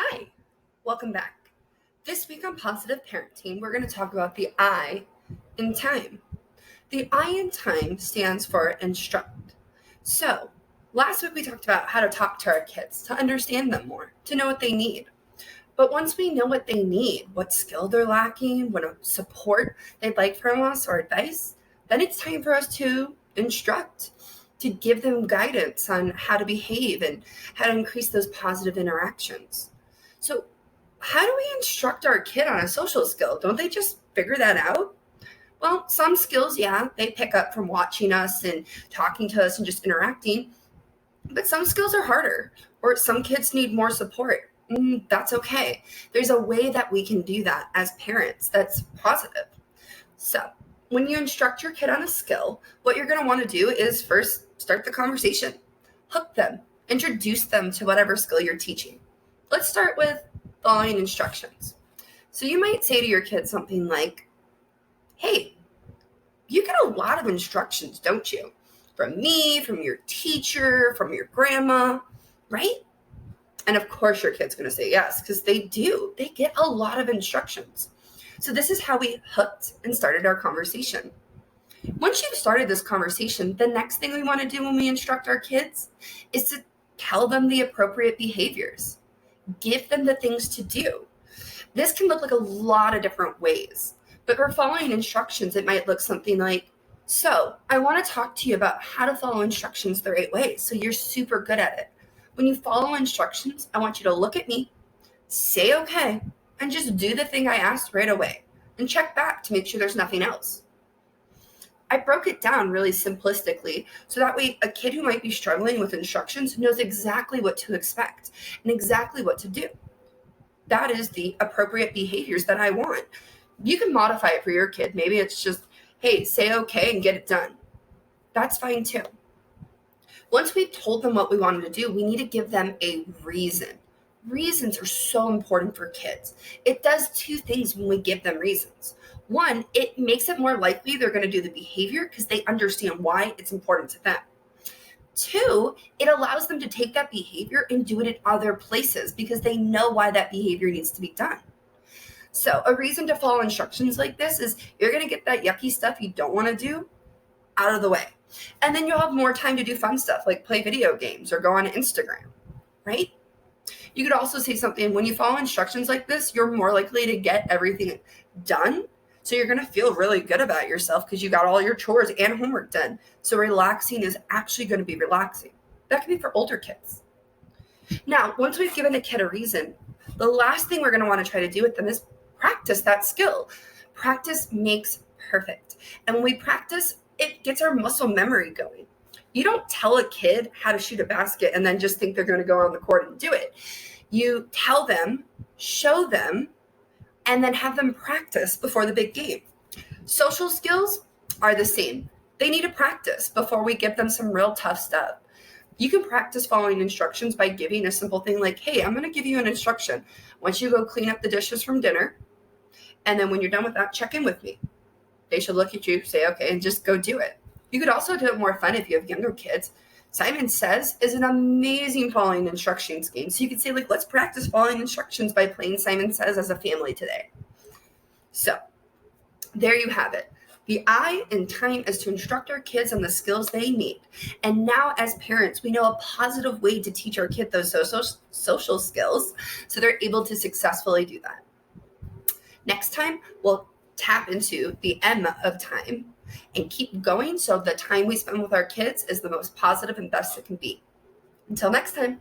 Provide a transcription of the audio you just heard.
Hi, welcome back. This week on Positive Parenting, we're going to talk about the I in time. The I in time stands for instruct. So, last week we talked about how to talk to our kids, to understand them more, to know what they need. But once we know what they need, what skill they're lacking, what support they'd like from us or advice, then it's time for us to instruct, to give them guidance on how to behave and how to increase those positive interactions. So, how do we instruct our kid on a social skill? Don't they just figure that out? Well, some skills, yeah, they pick up from watching us and talking to us and just interacting. But some skills are harder, or some kids need more support. That's okay. There's a way that we can do that as parents that's positive. So, when you instruct your kid on a skill, what you're going to want to do is first start the conversation, hook them, introduce them to whatever skill you're teaching. Let's start with following instructions. So, you might say to your kid something like, "Hey, you get a lot of instructions, don't you? From me, from your teacher, from your grandma, right?" And of course, your kid's going to say yes, because they do. They get a lot of instructions. So this is how we hooked and started our conversation. Once you've started this conversation, the next thing we want to do when we instruct our kids is to tell them the appropriate behaviors. Give them the things to do. This can look like a lot of different ways. But for following instructions, it might look something like, "So, I want to talk to you about how to follow instructions the right way so you're super good at it. When you follow instructions, I want you to look at me, say okay, and just do the thing I asked right away, and check back to make sure there's nothing else." I broke it down really simplistically so that way a kid who might be struggling with instructions knows exactly what to expect and exactly what to do. That is the appropriate behaviors that I want. You can modify it for your kid. Maybe it's just, "Hey, say okay and get it done." That's fine too. Once we've told them what we wanted to do, we need to give them a reason. Reasons are so important for kids. It does two things when we give them reasons. One, it makes it more likely they're going to do the behavior because they understand why it's important to them. Two, it allows them to take that behavior and do it in other places because they know why that behavior needs to be done. So a reason to follow instructions like this is you're going to get that yucky stuff you don't want to do out of the way. And then you'll have more time to do fun stuff like play video games or go on Instagram, right? You could also say something, when you follow instructions like this, you're more likely to get everything done. So you're going to feel really good about yourself because you got all your chores and homework done. So relaxing is actually going to be relaxing. That can be for older kids. Now, once we've given a kid a reason, the last thing we're going to want to try to do with them is practice that skill. Practice makes perfect. And when we practice, it gets our muscle memory going. You don't tell a kid how to shoot a basket and then just think they're going to go on the court and do it. You tell them, show them, and then have them practice before the big game. Social skills are the same. They need to practice before we give them some real tough stuff. You can practice following instructions by giving a simple thing like, "Hey, I'm going to give you an instruction. Once you go clean up the dishes from dinner, and then when you're done with that, check in with me." They should look at you, say okay, and just go do it. You could also do it more fun if you have younger kids. Simon Says is an amazing following instructions game. So you could say, like, let's practice following instructions by playing Simon Says as a family today. So there you have it. The I in time is to instruct our kids on the skills they need. And now as parents, we know a positive way to teach our kid those social skills so they're able to successfully do that. Next time, we'll tap into the M of time and keep going so the time we spend with our kids is the most positive and best it can be. Until next time.